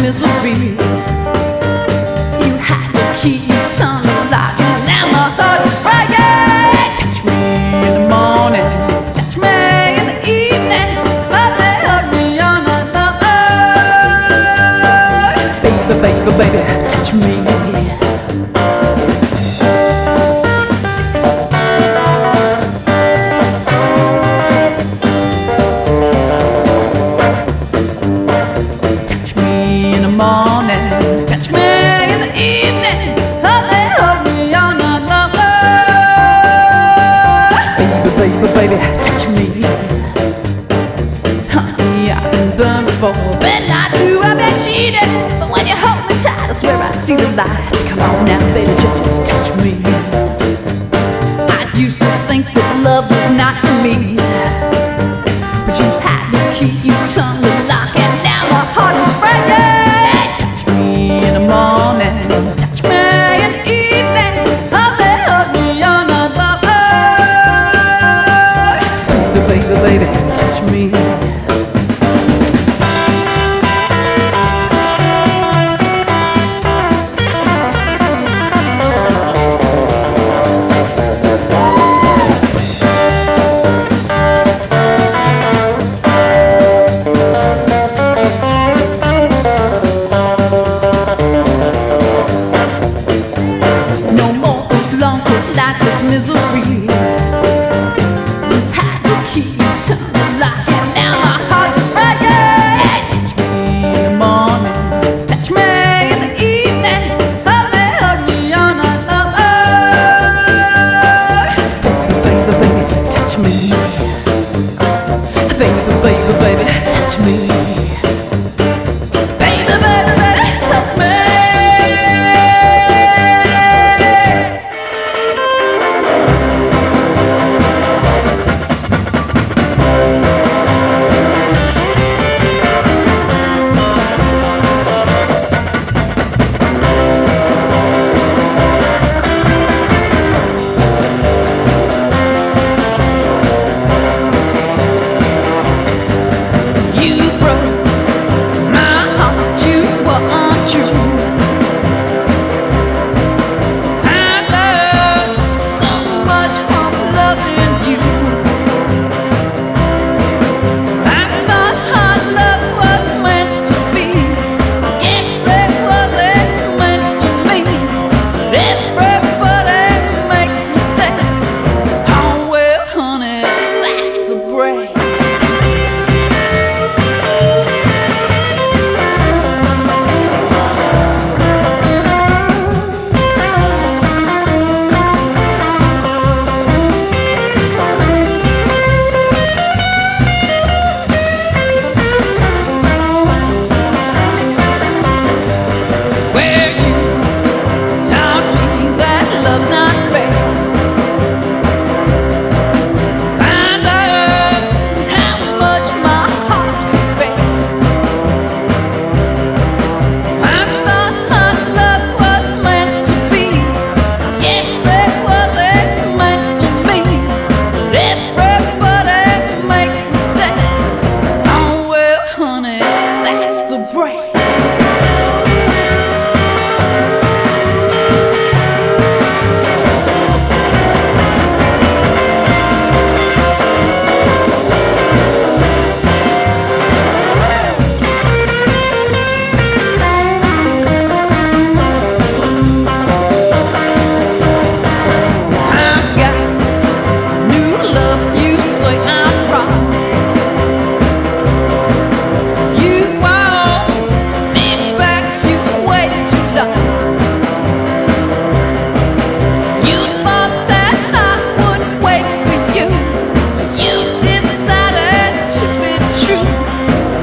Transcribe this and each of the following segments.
misery. You had the key, you turned the light, and now my heart is breaking. Touch me in the morning, touch me in the evening, hug me on another. Baby, baby, baby, touch me. Morning, touch me in the evening, hug me on another. Baby, baby, baby, touch me. Honey, I've been burned before, been lied to, I've been cheated, but when you hold me tight, I swear I see the light. Come on now, baby, just touch me. I used to think that love was not for me, but you had the key, you turned the lock, and now my heart is breaking. Morning, touch me in the evening, hug me on another. Baby, baby, baby, touch me. Misery. You had the key, you turned the lock, and now my heart is breaking. Touch me in the morning, touch me in the evening, hug me on another. Baby, baby, touch me. Baby, baby, baby, touch me. Baby, baby, baby, touch me.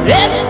Every